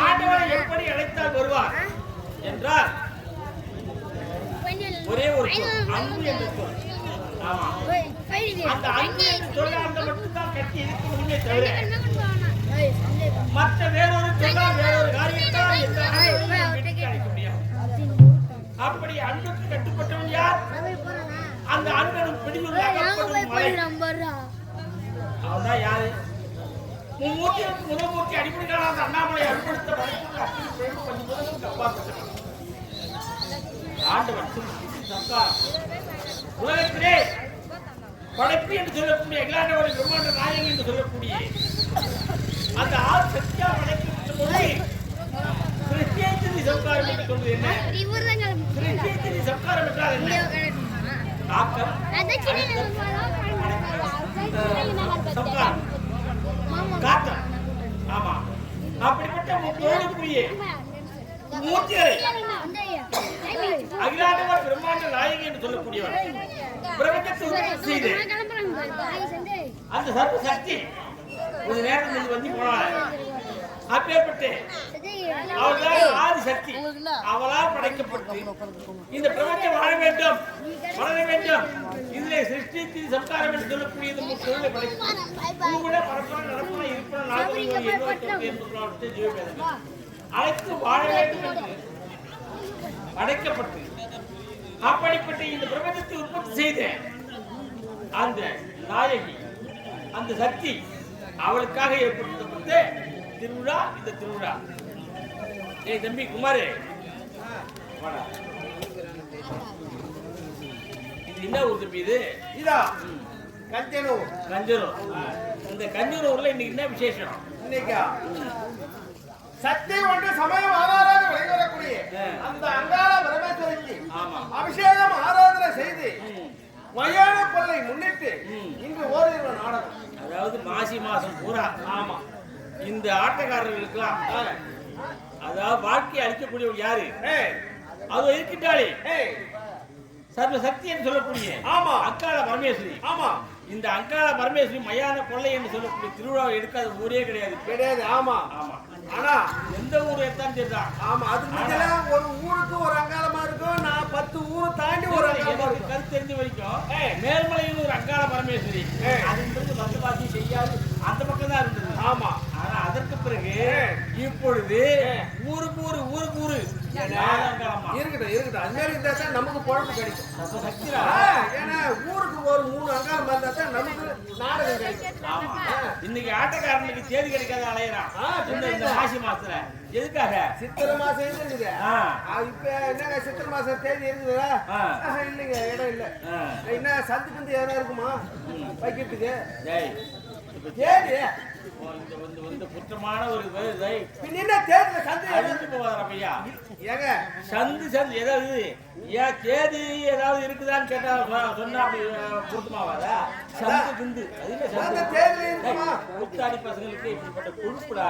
ஆண்டவரை எப்படி அழைத்தால் வருவார் என்றால் ஒரே ஒரு அன்பு என்று சொல். ஆமா, அந்த அன்பு என்று சொல்ல அந்த மட்டும்தான் கட்டி இருக்க முடியுமே தவிர மற்ற வேறொரு சொல்லால் வேறொரு காரியத்தால் எந்த அழைக்க முடியாது. அப்படி அன்புக்கு கட்டுப்பட்டவன் யார்? அந்த அன்பனும் பிடிவில் அவன்தான் யாரு? முன்னூற்றி அடிப்படையிலான அண்ணாமலை அன்படுத்த ஆண்டவன் உலகத்திலே படைப்பு என்று சொல்லக்கூடிய அகிலாண்டவரை பிரம்மாண்ட நாயகி என்று சொல்லக்கூடிய அந்த ஆள் சத்தியா படைக்கப்பட்ட போது கிறிஸ்டியத்தின் சம்காரம் என்று சொல்வது என்ன? கிறிஸ்டியத்தின் சம்காரம் என்றால் என்ன? தாக்கம் சம்காரம் காத்தம். ஆமா, அப்படிப்பட்ட மூர்த்தியை மூர்த்திகளை அகிலாண்டவர் பிரம்மாண்ட நாயகி என்று சொல்லக்கூடியவர் பிரபஞ்சத்தை உற்பத்தி செய்து அந்த சர்வ சக்தி ஒரு நேரத்தில் வந்து போனார். அப்பேற்பட்டு அவள்தான் ஆதி சக்தி. அவளால் படைக்கப்பட்டு இந்த பிரபஞ்சம் வாழ வேண்டும், வளர வேண்டும். இதிலே சிருஷ்டி சம்காரம் என்று சொல்லக்கூடியது முக்கிய படைப்பு. பூமியில பரப்பன நடப்பன இருப்பன நாகரிகம் ஜீவபேதம் அழைத்து வாழ வேண்டும் என்று அடைக்கப்பட்டு அப்படிப்பட்ட இந்த பிரபஞ்சத்தை உற்பத்தி செய்த அந்த நாயகி, அந்த சக்தி, அவளுக்காக ஏற்படுத்தப்பட்ட திருவிழா இந்த திருவிழா. ஏய் தம்பி குமாரே, இது என்ன ஊர் தம்பி? இது இதா கஞ்சனூர். கஞ்சனூர். இந்த கஞ்சனூர்ல இன்னைக்கு என்ன விசேஷம்? இன்னைக்கா சக்தி ஒன்று சமயம் ஆராதனை விளைவரக்கூடிய அந்த அங்காள பரமேஸ்வரிக்கு அபிஷேகம் ஆராதனை செய்து மயான கொள்ளை முன்னிட்டு இன்று ஓரிரு நாடகம், அதாவது மாசி மாசம் பூரா. ஆமா, இந்த ஆட்டக்காரர்களுக்கெல்லாம் அதாவது வாழ்க்கையை அளிக்கக்கூடியவர் யாரு? அது இருக்கின்றாளே சர்வ சக்தி என்று சொல்லக்கூடிய ஆமா அங்காள பரமேஸ்வரி. ஆமா, இந்த அங்காள பரமேஸ்வரி மயான கொள்ளை என்று சொல்லக்கூடிய திருவிழாவை எடுக்காத ஊரே கிடையாது. கிடையாது. ஆமா ஆமா, ஆனா எந்த ஊர் எடுத்தாலும் சரிதான். ஆமா, அதுக்கு முன்னால ஒரு ஊருக்கு ஒரு அங்காளமா இருக்கும். நான் 10 ஊர் தாண்டி ஒரு அங்காளமா இருக்கும். கருத்து தெரிஞ்ச வரைக்கும் மேல்மலையில் ஒரு அங்காள பரமேஸ்வரி, அது பந்துபாசி செய்யாது அந்த பக்கம் தான் இருந்தது. ஆமா, ஆனா அதற்கு பிறகு இப்பொழுது ஊருக்கு ஊரு ஊருக்கு ஊரு இருக்கட்டும் இருக்கட்டும். அது மாதிரி இருந்தா தான் நமக்கு பொழப்பு கிடைக்கும். சக்திரா, ஏன்னா ஊருக்கு ஒரு 3 அங்காளம் இருந்தா தான் நமக்கு நாடகம் கிடைக்கும். ஆமா, இன்னைக்கு ஆட்டக்காரனுக்கு தேதி கிடைக்காத அலையறான் இந்த மாசி மாசத்துல. எதுக்காக? சித்திரை மாசம் இருக்குது. இப்ப என்னங்க சித்திரை மாசம் தேதி இருக்குதா? இல்லைங்க, இடம் இல்ல. என்ன சந்து பந்து எதனா இருக்குமா வைக்கிறதுக்கு? தேதி இந்த குற்றமான ஒரு என்ன தேதியில சந்து அழிஞ்சு போவாரப்பையா? ஏங்க சந்து சந்து ஏதாவது ஏன் தேதி ஏதாவது இருக்குதான்னு கேட்டா சொன்னா பொருத்தமாவாதா? சந்து கிந்து கூத்தாடி பசங்களுக்கு இப்படிப்பட்ட கொழுப்புடா.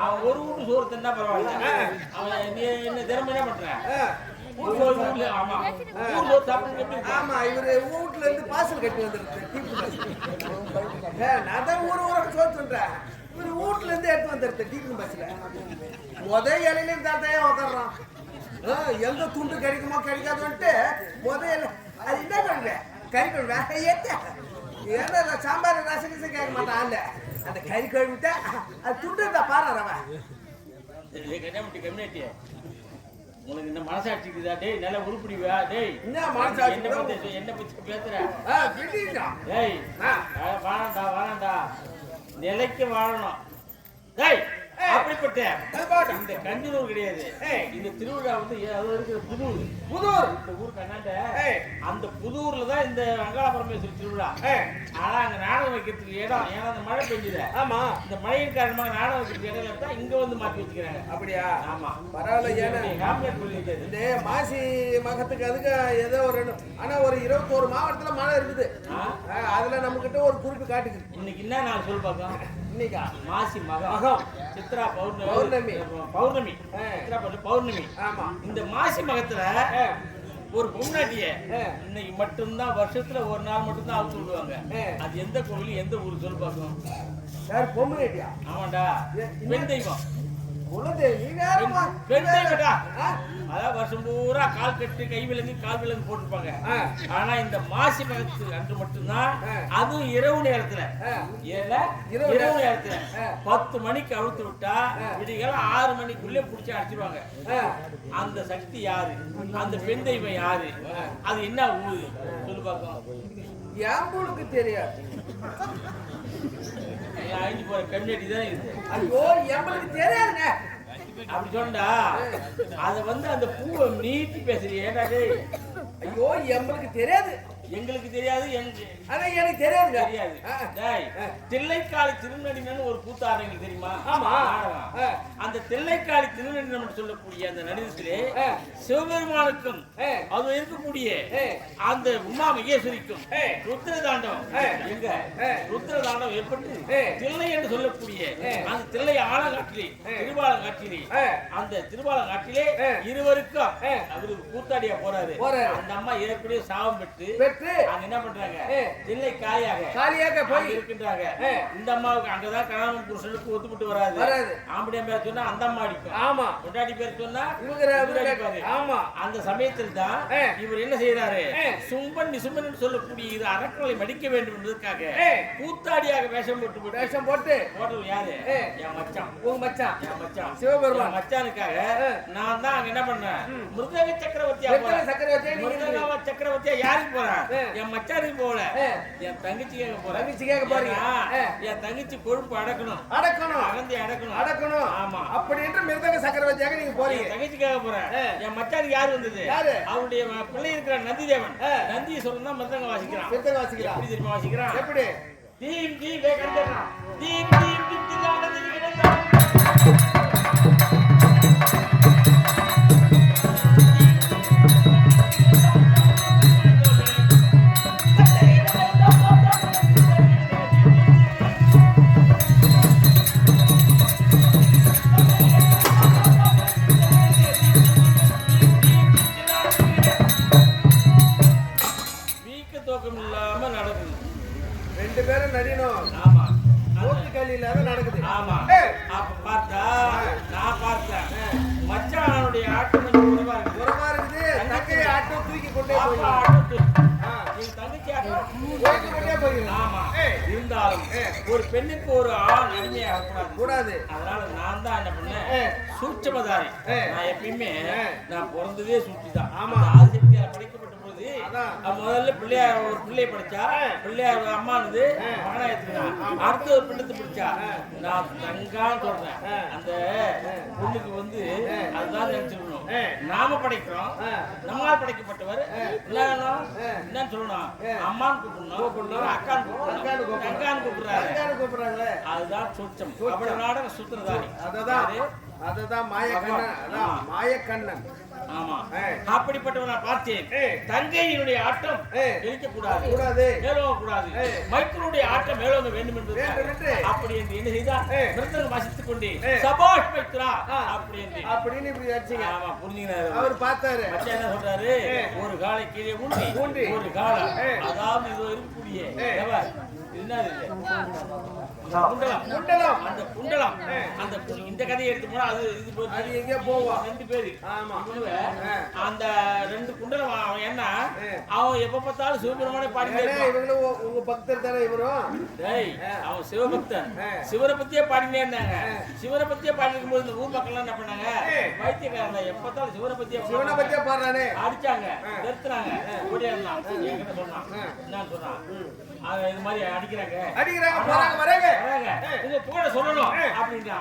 அவன் ஒரு வீட்டு சோறு தந்தா பரவாயில்ல, அவன் என்ன திறமை என்ன பண்றேன்? ஆமா, இவரு வீட்டுல இருந்து பாசல் கட்டி வந்துருக்கு. நான் தான் ஊர சோத்துன்றேன். இவரு வீட்டுல இருந்து எடுத்து வந்துருது டீப்பு பஸ்ல. இலையில தாத்தையா உக்காடுறான். எந்த துண்டு கிடைக்குமோ கிடைக்காதுன்ட்டு இலை அது என்ன பண்ணுவேன்? கறி கழுவேன் ஏன்னா சாம்பார் ரசம் கேட்க மாட்டான். இல்ல அந்த கறி கழுவிட்டா அது துண்டு இருந்தா பாருறவன் கம்யூனிட்டி. உனக்கு இந்த மனசாட்சிக்குதா? டேய் நல்லா உருப்பிடுவா? டேய் என்ன மனசாட்சி? என்ன பத்தி பேசுற? டேய் வாழண்டா வாழண்டா, நிலைக்கு வாழணும். டேய் அப்படிப்பட்ட இந்த கஞ்சனூர் கிடையாது. இந்த திருவிழா வந்து அது இருக்கிற புதூர். இந்த ஊர் கண்ணாண்ட அந்த புதூர்ல தான் இந்த அங்காள பரமேஸ்வரி திருவிழா. ஆனா அங்க நாடகம் வைக்கிறதுக்கு இடம், ஏன்னா அந்த மழை பெஞ்சுது. ஆமா, இந்த மழையின் காரணமாக நாடகம் வைக்கிறதுக்கு இடம் தான் இங்க வந்து மாற்றி வச்சுக்கிறாங்க. அப்படியா? ஆமா, பரவாயில்ல. இந்த மாசி மகத்துக்கு அதுக்கு ஏதோ ஒரு ஆனா ஒரு 21 மாவட்டத்துல மழை இருக்குது. அதுல நம்ம கிட்ட ஒரு குறிப்பு காட்டுது. இன்னைக்கு என்ன நாள் சொல்லு பார்க்கலாம். இன்னைக்கா மாசி மகம், சித்ரா பௌர்ணமி. பௌர்ணமி சித்ரா பௌர்ணமி. ஆமா, இந்த மாசி மகத்துல ஒரு பொம்னாட்டிய இன்னைக்கு மட்டும்தான் வருஷத்துல ஒரு நாள் மட்டும்தான் அவுத்து விடுவாங்க. அது எந்த கோவில் எந்த ஊர் சொல்லு பார்க்கணும்? பொம்னாட்டியா? ஆமாண்டா, பெண் தெய்வம். குலதேவி வேறமா பெண்டைடா அதான் வருஷம் பூரா கால் கட்டு கை விலங்கு கால் விலங்கு போட்டுருப்பாங்க. ஆனா இந்த மாசி மகத்து அன்று மட்டும்தான், அதுவும் இரவு நேரத்துல, இரவு நேரத்துல 10 மணிக்கு அவுத்து விட்டா விடிகால 6 மணிக்குள்ளே புடிச்சு அடிச்சிருவாங்க. அந்த சக்தி யாரு? அந்த பெண் தெய்வம் யாரு? அது என்ன ஊரு சொல்லு பார்க்கலாம். யாம்புளுக்கு தெரியாது. அழிஞ்சு போற கம்யூனிட்டி தான் இது. ஐயோ எங்களுக்கு தெரியாதுங்க. அப்படி சொன்னா அத அந்த பூவை நீட்டி பேசுறீங்க. ஏடா டேய், ஐயோ எங்களுக்கு தெரியாது. எங்களுக்கு தெரியாது. ஆனா எனக்கு தெரியாது. தெரியாது. டேய், தில்லைக்காளி திருநடினன்னு ஒரு கூத்தாடு எங்களுக்கு தெரியுமா? ஆமா. அந்த தில்லைக்காளி திருநடினம் சொல்லக்கூடிய அந்த நடினத்திலே சிவபெருமானுக்கும் அது இருக்கக்கூடிய அந்த உமா மகேஸ்வரிக்கும் ருத்ர தாண்டவம் எங்க ருத்ர தாண்டவம் ஏற்பட்டு தில்லை என்று சொல்லக்கூடிய அந்த தில்லை ஆலங்காட்டிலே திருவாலங்காட்டிலே அந்த திருவாலங்காட்டிலே இருவருக்கும் அவரு கூத்தாடியா போறாரு. அந்த அம்மா ஏற்கனவே சாபம் பெற்று அங்க என்ன பண்றாங்க? தில்லை காலியாக போய் இருக்கின்றாங்க. இந்த அம்மாவுக்கு அங்கதான் கணவன் புருஷனுக்கு ஒத்துப்பட்டு வராது. ஆம்படியா பேர் சொன்னா அந்த அம்மா அடிக்கும். ஆமா. கொண்டாடி பேர் சொன்னா இவரு அடிப்பாரு. ஆமா. அந்த சமயத்தில் தான் இவர் என்ன செய்யறாரு? சும்பன் நிசும்பன் சொல்லக்கூடிய இது அரக்கலை மடிக்க வேண்டும் என்பதற்காக கூத்தாடியாக வேஷம் போட்டு போட்டது யாரு? என் மச்சான். உங்க மச்சான்? என் மச்சான் சிவபெருமான். மச்சானுக்காக நான் தான் அங்க என்ன பண்ணேன்? மிருதங்க சக்கரவர்த்தியா யாருக்கு போறேன்? என் மச்சானுக்கு போல, என் தங்கச்சிக்காக போறேன். என் தங்கச்சி கொழுப்பு அடக்கணும். அகந்தி அடக்கணும். ஆமா. அப்படி என்று மிருதங்க சக்கரவர்த்தியாக நீங்க போறீங்க. தங்கச்சிக்காக போறேன். என் மச்சானுக்கு யாரு வந்தது? அவருடைய பிள்ளை இருக்கிற நந்தி தேவன். நந்தியை சொல்லணும்னா மிருதங்க வாசிக்கிறான். எப்படி தெரியுமா வாசிக்கிறான்? எப்படி? தீம் தீம் வேகண்டா தீம் தீம் தித்திலான திரிகடா ஒரு பெண்ணுக்கு ஒரு ஆண் அடிமையாக கூடாது. அதனால நான் தான் என்ன பண்ணேன்? சூட்சமதாரி. நான் எப்பயுமே நான் பிறந்ததே சூழ்ச்சிதான். ஆமா. ஆதிசக்தியால படைக்கப்பட்ட பொழுது முதல்ல பிள்ளையார் ஒரு பிள்ளையை படிச்சா, பிள்ளையார் அம்மானது மகனா எடுத்துக்கிட்டான். அடுத்த ஒரு பிள்ளத்தை பிடிச்சா, நான் தங்கான்னு சொல்றேன். அந்த பொண்ணுக்கு அதுதான் நினைச்சிருக்கணும். நாம படைக்கிறோம், நம்மால் படைக்கப்பட்டவர் என்னன்னு சொல்லணும்? அம்மான்னு கூப்பிடணும், அக்கான்னு கூப்பிடணும், தங்கான்னு கூப்பிடுறாரு. அதுதான் சூட்சம். அப்படி நாடக சூத்திரதாரி. அதுதான் மாயக்கண்ணன். ஆமா. அப்படிப்பட்டவன் நான் பார்த்தேன். தங்கையினுடைய ஆட்டம் கூடாது, மேலோக கூடாது. மைக்கனுடைய ஆட்டம் மேலோக வேண்டும் என்று அப்படி என்று என்ன செய்தா? மிருதங்கம் வாசித்துக் கொண்டே சபாஷ் மைத்ரா அப்படின்னு இப்படி அடிச்சீங்க. ஆமா, புரிஞ்சுக்கிறாரு. அவர் பார்த்தாரு. மச்சான் என்ன சொல்றாரு? ஒரு காலை கீழே ஊண்டி ஒரு காலை, அதாவது இது இருக்கக்கூடிய இந்த கதையை எடுத்து போனா அது எங்க போவோம்? 2 பேரு. ஆமா. அந்த 2 குண்டலம் என்ன அவன் எப்ப பார்த்தாலும் சிவபெருமானே பாடிட்டே இருக்கான். உங்க பக்தர் தானே இவரும்? டேய், அவன் சிவபக்தன். சிவரை பத்தியே பாடிட்டே இருந்தாங்க. சிவரை பத்தியே பாடிக்கும் போது இந்த ஊர் மக்கள் என்ன பண்ணாங்க? வைத்தியக்காரங்க எப்ப பார்த்தாலும் சிவனை பத்தியே பாடுறானே அடிச்சாங்க, நிறுத்துறாங்க, ஓடியாடலாம். என்கிட்ட சொன்னான். என்ன சொன்னான்? இது மாதிரி அடிக்கிறாங்க உங்க புகழ சொல்லணும் அப்படின்னா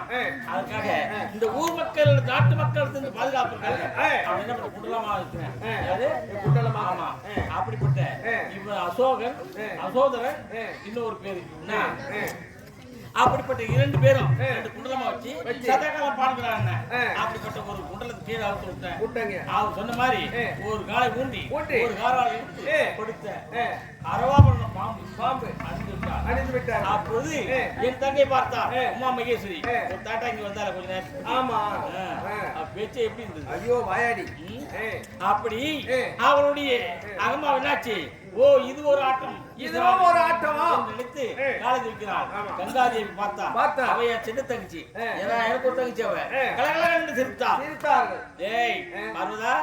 அதுக்காக இந்த ஊர் மக்கள் நாட்டு மக்கள் பாதுகாப்புக்காக அவன் என்ன பண்ண குண்டலமா இருக்கிறேன். ஆமா. அப்படிப்பட்ட இவன் அசோதரன் இன்னொரு பேரு. அப்படிப்பட்ட 2 பேரும் 2 குண்டலமா வச்சு சதகாலம் பாடுகிறாங்க. அப்படிப்பட்ட ஒரு குண்டலத்தை கீழே அவுத்து விட்டாங்க. அவர் சொன்ன மாதிரி ஒரு காலை ஊண்டி ஒரு காலால் எடுத்து கொடுத்த அரவாபரண பாம்பு அணிந்து விட்டார். அப்போது என் தங்கை பார்த்தா உமா மகேஸ்வரி ஒரு தாட்டா இங்க வந்தால கொஞ்ச நேரம். ஆமா. பேச்சு எப்படி இருந்தது? ஐயோ வாயாடி. அப்படி அவளுடைய அகமா என்னாச்சு? ஓ இது ஒரு ஆட்டம், இதுவும் ஒரு ஆட்டம் நினைத்து காலேஜ் வைக்கிறாள். கங்காதேவி பார்த்தா அவ என் சின்ன தங்கச்சி, ஏன்னா எனக்கு ஒரு தங்கச்சி, அவ கலகலன்னு சிரித்தார்கள். ஏய் பார்வதா,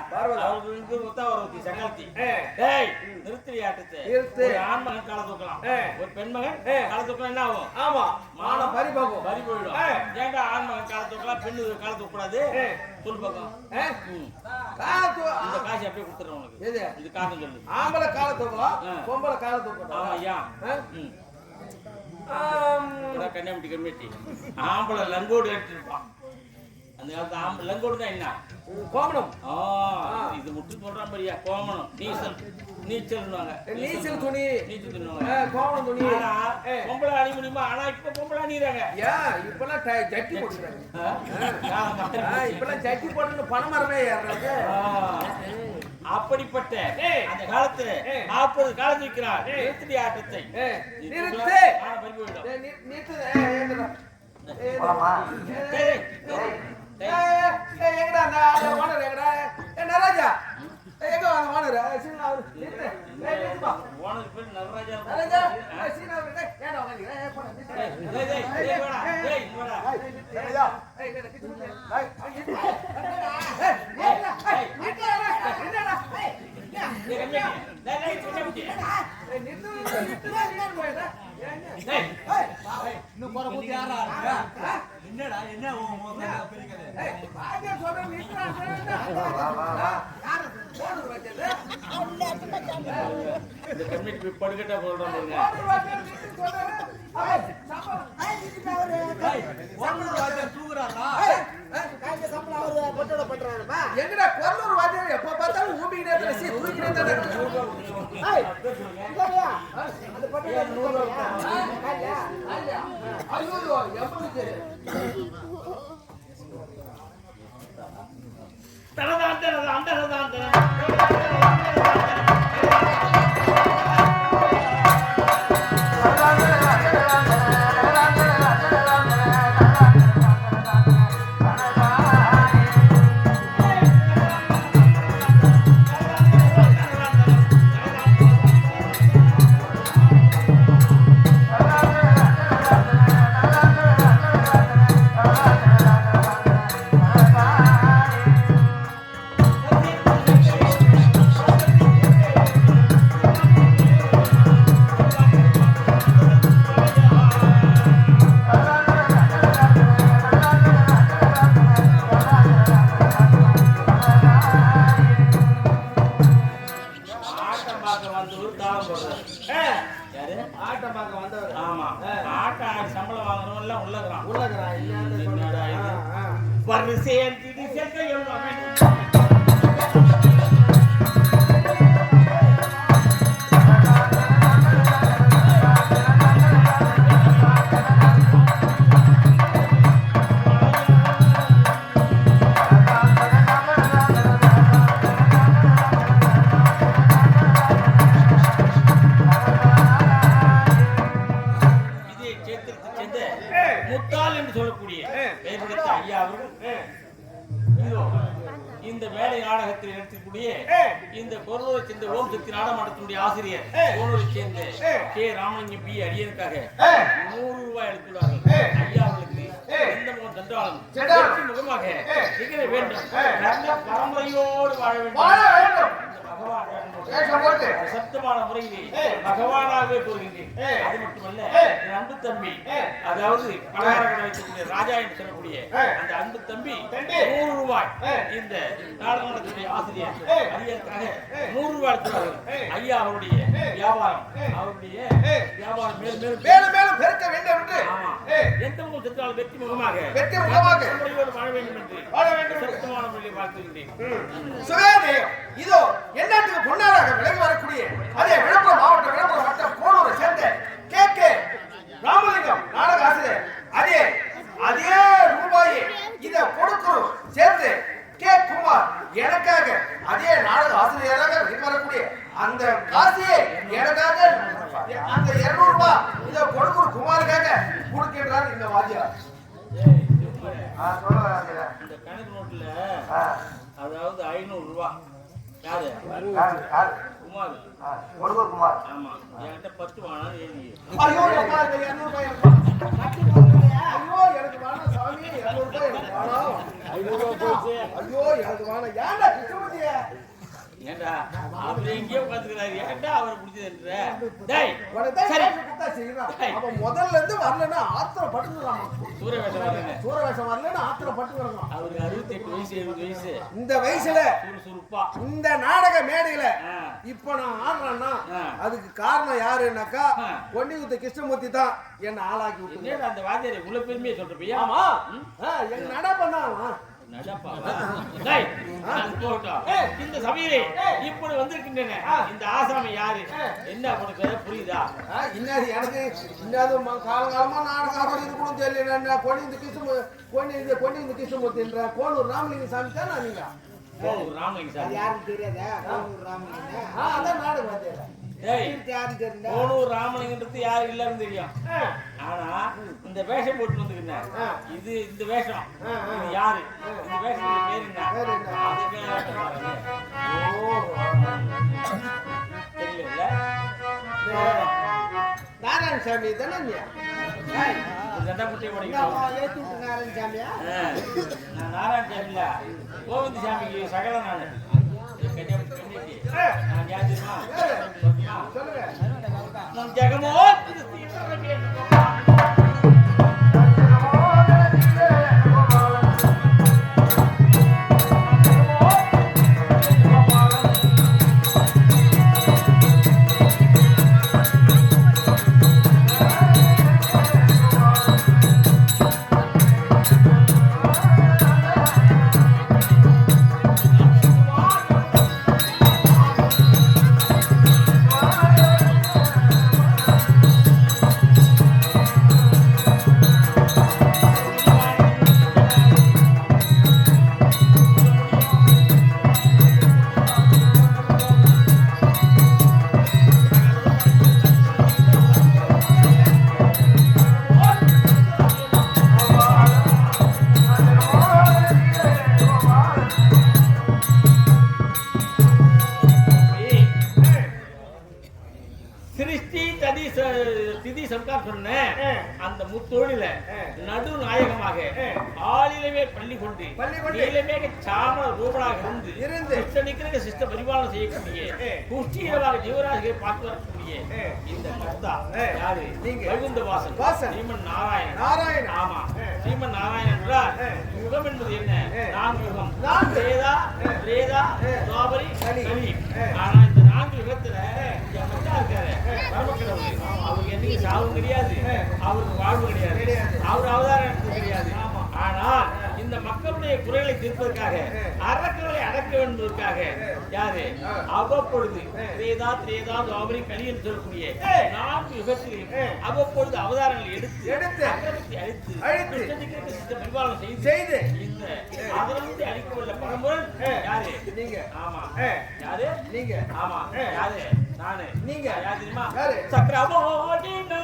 அவர்களுக்கு ஒத்தா ஒரு சங்கல்தி, ஏய் நிறுத்தி ஆட்டத்தை. ஒரு ஆண்மகன் கால தூக்கலாம், ஒரு பெண்மகன் கால தூக்கலாம், என்ன ஆகும்? ஆமா, மானம் பறி போயிடும். ஏன்டா ஆண்மகன் கால தூக்கலாம், பெண்ணு கால தூக்க கூடாது? சொல் பக்கம். இந்த காசு அப்படியே கொடுத்துறேன் உனக்கு. இது காரணம் சொல்லு. ஆம்பளை கால தூக்கலாம், பொம்பளை கால தூக்கலாம். ஆமா ஐயா. கன்னியாகுமரி கம்மிட்டி ஆம்பளை லங்கோடு எடுத்துருப்பான். அந்த காலத்து ஆம்பளை லங்கோடு தான் என்ன கோமணம். இது முட்டு சொல்றான் பாரியா, கோமணம். நீச்சல் துணி, நீச்சல் துணிவாங்க, கோமணம் துணி. பொம்பளை அணி முடியுமா? ஆனா இப்ப பொம்பளை அணிறாங்க. இப்பெல்லாம் ஜட்டி போட்டுறாங்க. இப்பெல்லாம் ஜட்டி போட்டு பணமரமே ஏறாங்க. அப்படிப்பட்ட அந்த காலத்துல 40 காலம் வைக்கிறார். நிறுத்தி ஆட்டத்தை நிறுத்து. நடராஜா எங்க ஓனர்? ஓனர் பேர் நடராஜா. என்னடா என்ன இந்த கமிட்டி படுக்கட்டா போடுறாங்க. எங்கடா கொல்லூர் வாத்தியார் எப்ப பார்த்தாலும் ஊம்பிக்கிட்டே முத்தாள் என்று சொல்லக்கூடிய ஐயா அவர்கள் இந்த மேடை நாடகத்தில் நடத்தக்கூடிய இந்த கொரோனை சேர்ந்த ஓம் சக்தி நாடகத்தினுடைய ஆசிரியர் கோனூரை சேர்ந்த கே ராமலிங்கம் பி அடியனுக்காக 100 ரூபாய் எடுத்துள்ளார்கள். ஐயா அவர்களுக்கு எந்த முகம் தந்தாலும் முகமாக திகழ வேண்டும், பரம்பரையோடு வாழ வேண்டும். சத்தமான முறையிலே பகவானாகவே கூறுகின்றேன். அது மட்டுமல்ல, என் அன்பு தம்பி, அதாவது பலகார வைக்கக்கூடிய ராஜா என்று சொல்லக்கூடிய அந்த அன்பு தம்பி 100 ரூபாய் இந்த நாடகத்தினுடைய ஆசிரியர் ஐயாவுக்காக 100 ரூபாய் எடுத்துள்ளார்கள். ஐயா அவருடைய வியாபாரம் மேலும் மேலும் பெருக்க வேண்டும் என்று எந்த முகம் சென்றாலும் வெற்றி முகமாக வாழ வேண்டும் என்று சத்தமான முறையில் வாழ்த்துகின்றேன். இதோ எந்நாட்டுக்கு பொன்னாராக விலகி வரக்கூடிய அதே விழுப்புரம் மாவட்டம் விழுப்புரம் வட்டம் கோனூரை சேர்ந்த கே ராமலிங்கம் நாடக ஆசிரியர் அதே ரூபாயை இத கொடுக்கிறோம் சேர்ந்து கே குமார் எனக்காக அதே நாடக ஆசிரியராக விலகி வரக்கூடிய அந்த காசியை எனக்காக அந்த 200 ரூபாய் இத கொடுக்கிற குமாருக்காக கொடுக்கின்றார் இந்த வாத்தியார். இந்த கணக்கு நோட்டுல அதாவது 500 ரூபாய் யாரு குமார். கொடுங்கூர் குமார். ஆமா, என்கிட்ட 10 வாங்கினா எழுதி. ஐயோ அப்பா, இந்த 200 ரூபாய் எனக்கு வேணும். ஐயோ எனக்கு வேணாம் சாமி, 200 ரூபாய் எனக்கு வேணாம். 500 ரூபா போச்சு. ஐயோ எனக்கு வேணாம். ஏன்டா கிருஷ்ணமூர்த்தியே? ஏண்டா அவர் எங்கேயோ உட்காந்துக்கிறாரு, ஏன்டா அவரை பிடிச்சதுன்ற? டேய் உனக்கு தான் சரி, காசு கொடுத்தா செய்யணும். அவன் முதல்ல இருந்து வரலன்னா ஆத்திரம் பட்டுக்கிறான். சூரவேஷம் வரலங்க. சூரவேஷம் வரலன்னா ஆத்திரம் பட்டுக்கிறான். அவருக்கு 68 வயசு 70 வயசு. இந்த வயசுல சுறுசுறுப்பா. இந்த நாடக மேடையில ஆ. இப்ப நான் ஆடுறேன்னா ஆ. அதுக்கு காரணம் யாருன்னாக்கா ஆ. கொண்டிகுத்த கிருஷ்ணமூர்த்தி தான் என்ன ஆளாக்கி விட்டு. என்னடா அந்த வாத்தியார் இவ்வளவு பெருமையா சொல்றப்பியா? ஆமா எங்க நட பண்ணான். நடப்பா. டேய் அது போகட்டும். இந்த சபையிலே இப்படி வந்திருக்கின்றன இந்த ஆசாமி யாரு? என்ன உனக்கு புரியுதா? இன்னது எனக்கு இன்னது காலகாலமா நாடகம் ஆடுறது இது கூட தெரியல. கொண்டிகுத்த கிருஷ்ணமூர்த்தின்ற கோனூர் ராமலிங்க சாமி தானே நீங்க? ராமலிங்க சாமி யாருக்கு தெரியாதா? கோனூர் ராமலிங்க. அதான் நாடகம் வாத்தியார். டேய் யாருக்கு தெரியுதா? கோனூர் ராமலிங்கன்றது யாரு இல்லன்னு தெரியும். ஆனா இந்த வேஷம் போட்டு வந்துருக்கேன். இது இந்த வேஷம் இது யாரு? இந்த வேஷத்துக்கு பேர் என்ன? பேர் என்ன? அதுக்கு தெரியல. நாராயணசாமி தானே நீ? சண்டை முட்டை அம்மா உடைக்கணும். ஏத்தி விட்டு நாராயணசாமியா? நான் நாராயணசாமி இல்ல, கோவிந்த சாமிக்கு சகலம் நானு. நான் யாருமா சொல்லுங்க. நம் ஜெகமோ திதி சம்கார் சொன்ன அந்த முத்தோழில நடுநாயகமாக ஆளிலமே பள்ளி கொண்டு நீலமே சாம ரூபனாக இருந்து சிஷ்டனிக்கிற சிஷ்ட பரிபாலனம் செய்யக்கூடிய புஷ்டிகரமாக ஜீவராசிகளை பார்த்து வரக்கூடிய இந்த கர்த்தா யாரு? வைகுந்தவாசன் ஸ்ரீமன் நாராயணன். ஆமா, ஸ்ரீமன் நாராயணன் என்றால் யுகம் என்பது என்ன? 4 யுகம். வேதா, பிரேதா, துவாபரி, கலி. ஆனா இந்த 4 யுகத்துல இருக்காரு பரமக்கடவுள். அவருக்கு என்னைக்கு சாவும் கிடையாது, அவருக்கு வாழ்வு கிடையாது, அவர் அவதாரம் எடுத்தது கிடையாது. ஆனால் இந்த மக்களுடைய குறைகளை தீர்ப்பதற்காக அரக்கர்களை அடக்க என்பதற்காக யாரு? அவ்வப்பொழுது திரேதா, துவாபரி, கலி என்று சொல்லக்கூடிய 4 யுகத்திலும் அவ்வப்பொழுது அவதாரங்களை எடுத்து அக்கிரமத்தை அழித்து பரிபாலனம் செய்து இந்த அதரத்தை அழிக்க உள்ள பரம்பொருள் யாரு? நீங்க. ஆமா, யாரு? நீங்க. ஆமா, யாரு? நானு. நீங்க யார் தெரியுமா? சக்கரவாடினா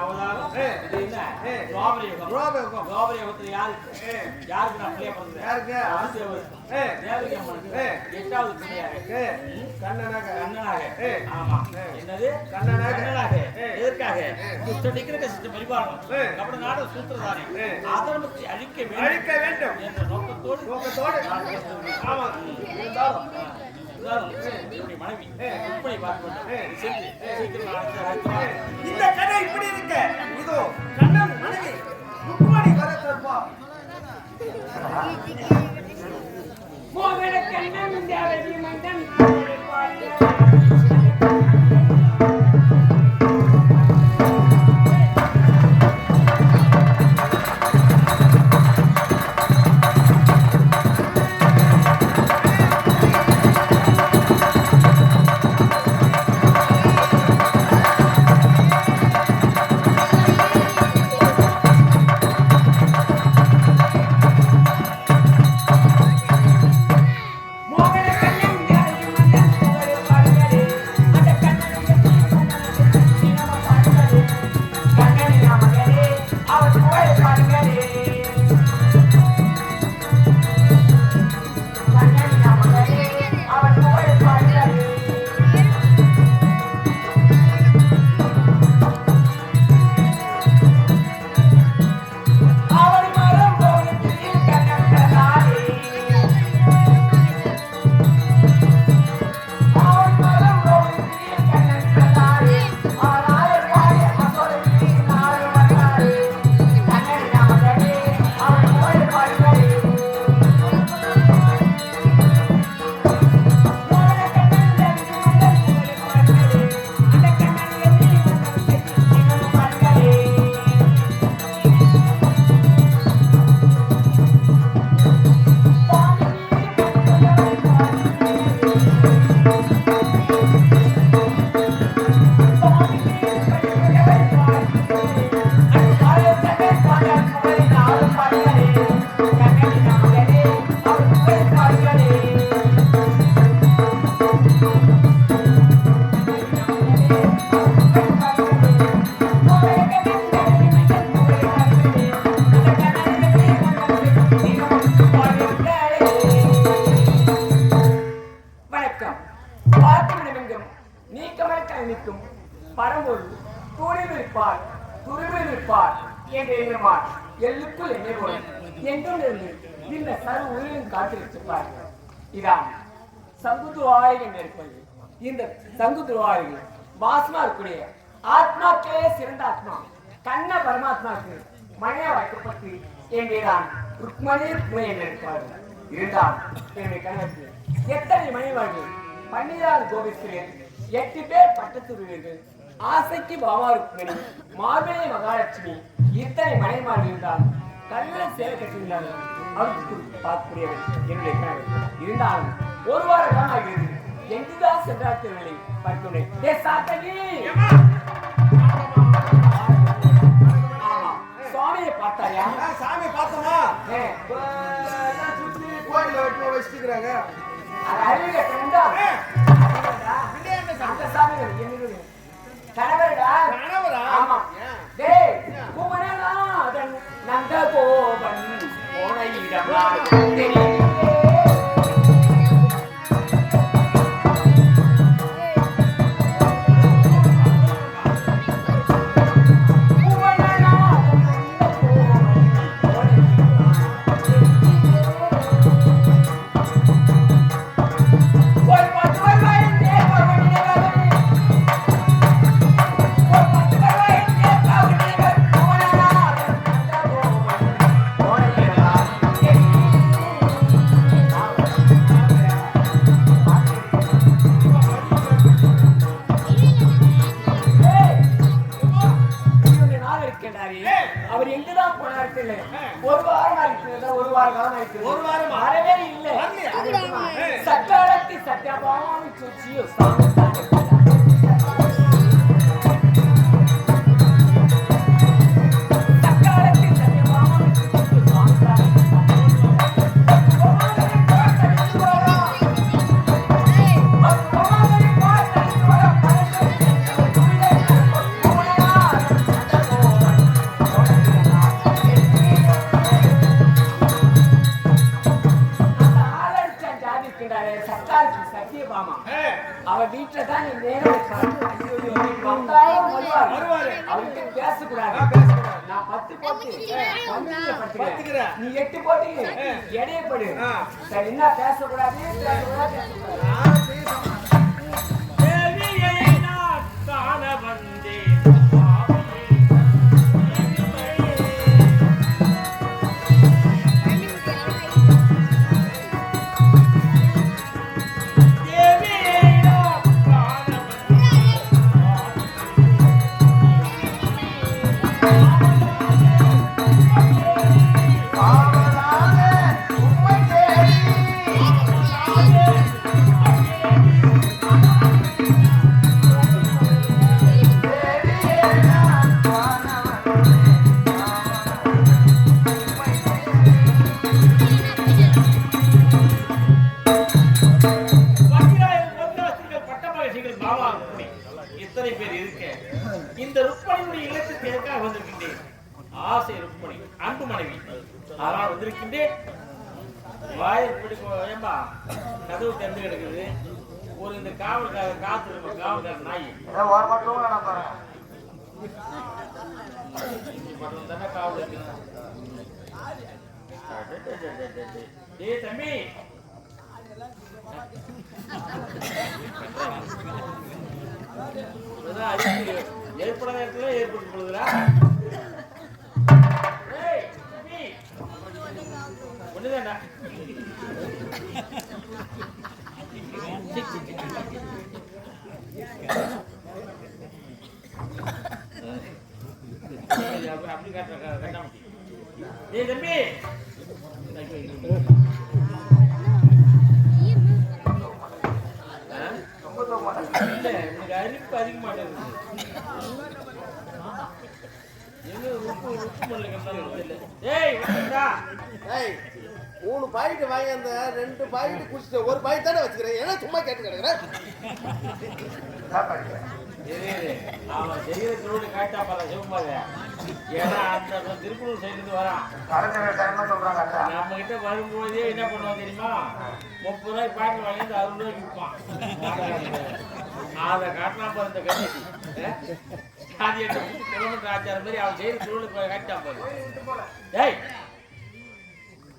அவதாரம் இது என்ன துவாபர யுகம். துவாபர யுகத்துல யாருக்கு நான் பிள்ளைய பிறந்தேன்? தேவகி அம்மனுக்கு 8வது பிள்ளையாக கண்ணனாக. ஆமா, என்னது கண்ணனாக. எதற்காக? நிக்கிற கஷ்டத்தை பரிபாலனம், கபட நாட சூத்திரதானே, அதர்மத்தை அழிக்க வேண்டும் என்ற நோக்கத்தோடு ஆமா மனைவி இப்படி பார்க்க இந்த கதை இப்படி இருக்க இதோ கண்ணன் மனைவி ருக்மணி வரப்பா கண்ணன் தேவதி மந்தன் எல்லுக்குள் என்னை போல எங்கும் இருந்து இந்த சர்வ உயிரின் காத்திருப்பார். இதான் சங்குதுவாரிகள் இருப்பது. இந்த சங்குதுவாரிகள் பாஸ்மா இருக்கக்கூடிய ஆத்மாக்களே சிறந்த ஆத்மா கண்ண பரமாத்மாவுக்கு மனையா வைக்கப்பட்டு என்பதுதான் ருக்மணி என்று இருப்பார். இருந்தால் என்னுடைய கணக்கு எத்தனை மனைவார்கள் 12 கோபிஸ்திரர் 8 பேர் பட்டத்துறவர்கள் ஆசைக்கு பாபா ருக்மணி மார்பிளை மகாலட்சுமி இத்தனை மனைமார்கள் இருந்தால் கல்ல சேவை கட்டியிருந்தார்கள். அவருக்கு பார்க்கக்கூடியவர் என்னுடைய கணக்கு. இருந்தாலும் ஒரு வார காலமாகிறது எங்குதான் சென்றார்கள் பார்க்கிறேன். சுவாமியை பார்த்தாயா? சாமி பார்த்தோமா? கோயில வச்சுக்கிறாங்க. அந்த சாமி கணவரா? ஆமா. டேய் குமரநாதன் நந்த கோபன் போன இடம் தெரியும். அவர் எங்கதான் போனாரு? ஒரு வாரம் ஆயிடுச்சு. ஒரு வார காலம் ஆயிடுச்சு. ஒரு வாரம் வரவே இல்லை. சட்டாரத்தி சத்யபாமாமி சூச்சியோ சாமி அவ வீட்டுல தான் நீ நேரம் வருவாரு. அவர்கிட்ட பேசக்கூடாது. நான் 10 போட்டு படுத்துக்கிறேன். நீ 8 போட்டு எடைய படு. சரி, என்ன பேசக்கூடாது? தேவியை நான் காண வந்தேன். இத்தனை பேர் இருக்க இந்த ருக்மணியுடைய இல்லத்துக்கு எதற்காக வந்திருக்கின்றேன்? ஆசை ருக்மணி அன்பு மனைவி, அதனால் வந்திருக்கின்றேன். வாயில் பிடிப்பா கதவு திறந்து கிடக்குது. ஒரு இந்த காவல்கார காத்து காவல்கார நாய் தானே காவல் இருக்கு. ஏய் தம்பி, ஏற்படாத இடத்துல ஏற்பட்டு கொள்ளுகிறா. ஒண்ணுதான்டா. அப்படி கட்ட ஏய் தம்பி, அரிப்பு அதிகமாக மூணு பாக்கெட் வாங்கி அந்த 2 பாக்கெட் குடிச்சிட்டு ஒரு பாக்கெட் தானே வச்சுக்கிறேன். ஏன்னா சும்மா கேட்டு கிடக்குறேன். அவன் செய்யற திருவிழா காட்டா பாரு சிவகுமார். ஏன்னா அந்த திருப்பூர் சைடுல வரான். நம்ம கிட்ட வரும்போதே என்ன பண்ணுவான் தெரியுமா? 30 ரூபாய் பாக்கெட் வாங்கி 60 ரூபாய்க்கு விற்பான். அதை காட்டலாம் பாரு இந்த கட்சி. அது 8 கிலோமீட்டர் ஆச்சார மாதிரி அவன் செய்யற திருவிழா காட்டா பாரு. டேய்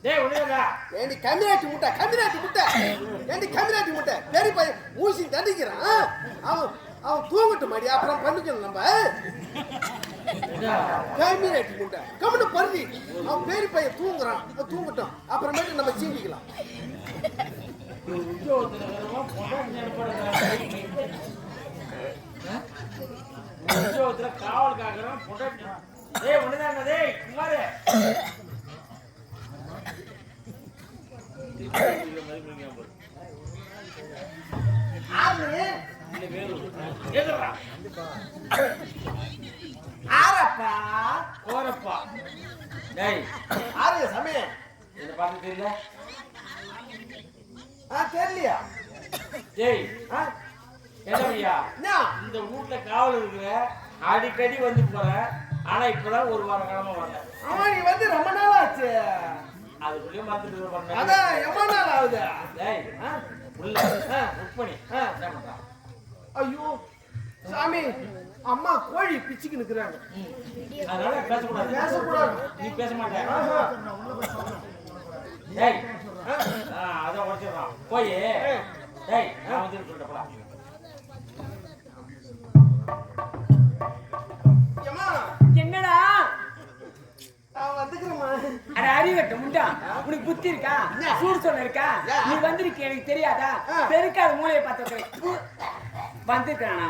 டேய் ஒண்ணுடா. ஏண்டி கம்மிராட்டி முட்டை ஏண்டி கம்மிராட்டி முட்டை பெரிய பையன் ஊசி தண்டிக்கிறான். அவன் தூங்கட்டும் மாடி, அப்புறம் பண்ணிக்கணும் நம்ம. கம்மிராட்டி முட்டை கம்மிட்டு பருதி. அவன் பெரிய பையன் தூங்கட்டும், அப்புறமேட்டு நம்ம சீண்டிக்கலாம். காவல் காக்குறான். டேய் ஒண்ணுதாங்க. டேய் குமாரே, தெரியலையா? இந்த வீட்டுல காவல் இருக்கிற அடிக்கடி வந்து போற. ஆனா இப்பதான் ஒரு வார காலமா வரல. அவன் நீ வந்து ரொம்ப நாள் ஆச்சு. அதுக்குள்ளேயே மாத்திட்டு அதான் எவ்வளவு நாள் ஆகுது? உள்ள ருக்மணி என்ன பண்றான்? ஐயோ சாமி, அம்மா கோழி பிச்சுக்கு நிக்கிறாங்க. அதனால பேசக்கூடாது. நீ பேச மாட்டே. அதான் உடச்சிடறான். போய் டேய் நான் வந்து சொல்லிட்டப்பா. என்னடா அறிவட்ட முண்டா, உனக்கு புத்தி இருக்கா? சூடு சொல்ல இருக்கா? நீ வந்திருக்க எனக்கு தெரியாதா? பெருக்காத மூளையை பார்த்து வந்திருக்கான்.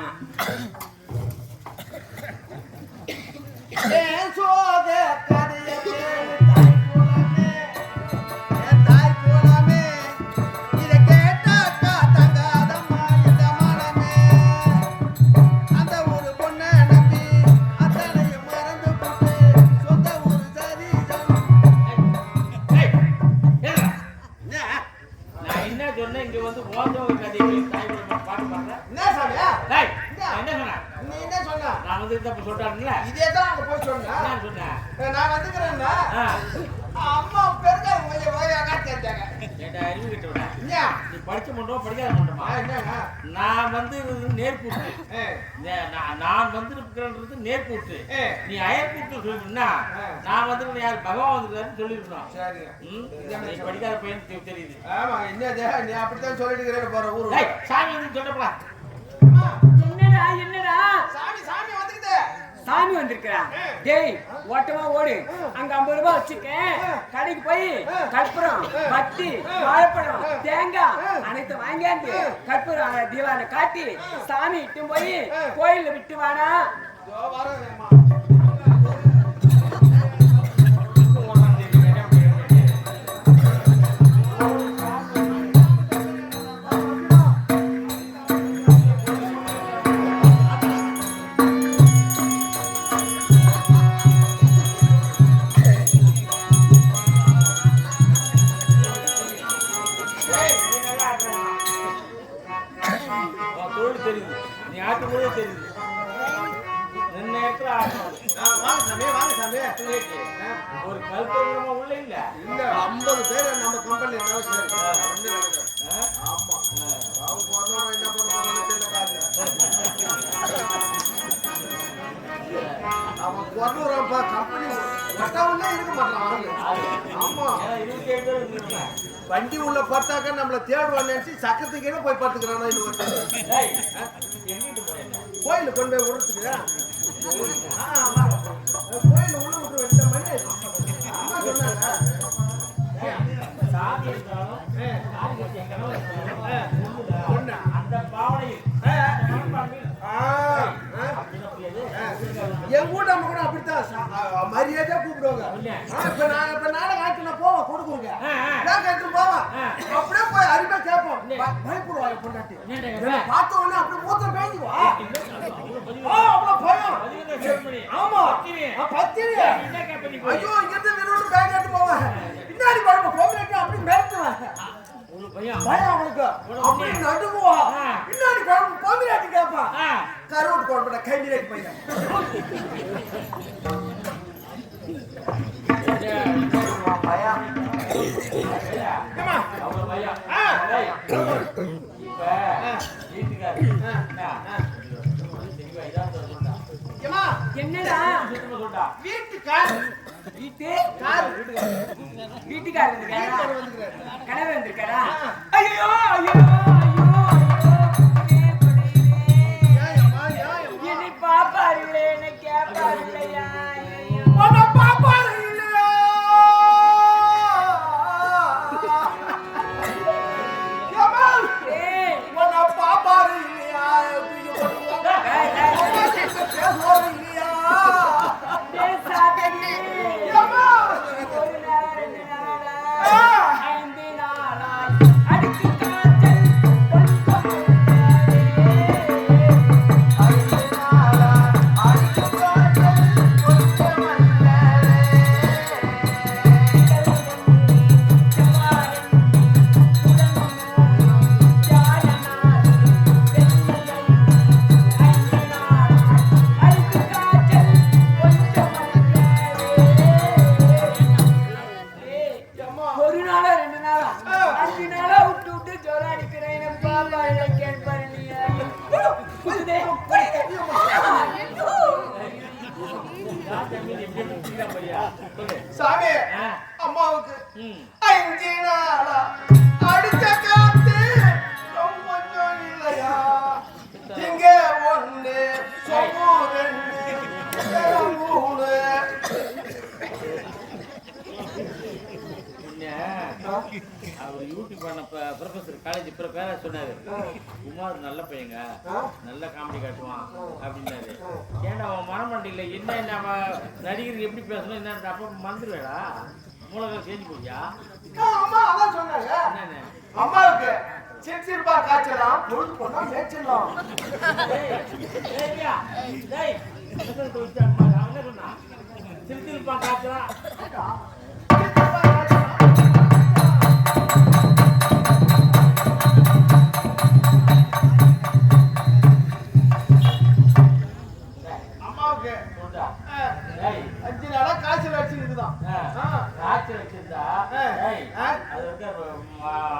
அம்மா பெருக்கா கேட்டாங்க. ஏண்டா அறிவு கிட்டவனா என்ன? நீ படிச்ச மட்டும் படிக்காத மட்டுமா என்னங்க? நான் வந்து நேர்கூட்டு நான் வந்து இருக்கிறன்றது நேர்கூட்டு நீ அயற்கூட்டு சொல்லிட்டுனா நான் வந்து யார் பகவான் வந்துருக்காருன்னு சொல்லிருக்கணும் சரி. நீ படிக்காத பையன் தெரியுது ஆமா, என்னது? நீ அப்படித்தான் சொல்லிட்டு இருக்கிற போற ஊரு. ஏய், சாமி வந்து சொல்லப்படா என்னடா என்னடா சாமி சாமி வந்துக்குது. சாமி வந்திருக்கிறான். டேய் ஓட்டமா ஓடு, அங்க 50 ரூபாய் வச்சிருக்கேன், கடைக்கு போய் கற்பூரம், பத்தி, வாழைப்பழம், தேங்காய் அனைத்து வாங்கியாந்து கற்பூரம் தீவான காட்டி சாமி இட்டு போய் கோயில்ல விட்டு வாடா. இதோ வரேன் அம்மா. தொழில் தெரியுது நீ ஆட்டும் போதே தெரியுது நின்ன இடத்துல ஆடணும் வாங்க சாமி, வாங்க சாமி. ஒரு கல்பனா உள்ள இல்ல இல்ல 50 பேர் நம்ம கம்பெனில வேலை செய்றாங்க. வந்து நடக்குது. ஆமா. அவங்க வரணும் என்ன பண்ணுவாங்கன்னு தெரியல அவன் வரணும்ப்பா கம்பெனி ஒட்டாவுல இருக்க மாட்டான் ஆளு. ஆமா. 27 பேர் இருக்காங்க வண்டி உள்ள பார்த்தாக்க நம்மள தேடுவான்னு நினைச்சு சக்கரத்துக்கே போய் பார்த்துக்கிறானா இன்னும் டேய் எங்கிட்டு போறீங்க கோயில கொண்டு போய் விடுறதுக்கு கோயில உள்ள விட்டு வெட்ட மணி அம்மா சொன்னாங்க சாமி இருந்தாலும் சாமி கட்டி கனவு இருந்தாலும் அந்த பாவனையில் என் கூட்டம் கூட அப்படித்தான் மரியாதையா கூப்பிடுவாங்க. இப்ப நானும் காட்டுல போவோம் கொடுக்குங்க கேட்டு போவோம் அப்படியே போய் அருமையா கேட்போம். பயப்படுவாங்க பொண்டாட்டி பார்த்த உடனே அப்படியே மூத்த பேஞ்சுவா அவ்வளவு பயம். ஆமா பத்திரி ஐயோ இங்கிருந்து விரும்பு பேக் எடுத்து போவேன் பின்னாடி பழம் போகிறேன் அப்படி மிரட்டுவேன். பயம் அவனுக்கு அப்படி நடுங்குவா பின்னாடி பழம் போகிறாட்டி கேட்பா கருவட்டு போட கை நீரேட் பையன் பயம் அவங்க பையன் இப்ப வீட்டுக்காரு என்னடா வீட்டுக்கார் வீட்டுக்காரர் கனவு வந்திருக்காரா? ஐயோ ஐயோ என்னை பாப்பாருங்களே, என்னை கேட்பாருங்களையா? பாப்பாரு இல்லையா பாப்பாரு இல்லையா சாமி அம்மாவுக்கு 5 நாளா அடிச்ச காத்து கொஞ்சம் இல்லையா இங்க 1 சொம்பு 2 3 அவர் யூடியூப் பண்ண ப்ரொஃபசர் காலேஜ் பேர சொன்னாரு குமார் நல்ல பையங்க நல்ல காமெடி காட்டுவான் அப்படின்னாரு. ஏன்னா அவன் மனமண்டியில என்ன நம்ம நடிகர் எப்படி பேசணும் என்ன அப்ப மறந்துடுவேடா மூலகம் செஞ்சு போச்சியா? அம்மா அதான் சொன்னாங்க என்னன்னு அம்மாவுக்கு சிரிச்சிருப்பா காய்ச்சலாம் பொழுது போனா மேய்ச்சலாம். அவனே சொன்னா சிரிச்சிருப்பான் காய்ச்சலாம் 5 நாளா காய்ச்சல் அடிச்சுக்குதுதான். காய்ச்சல் வச்சிருந்தா ஏய், அது வந்து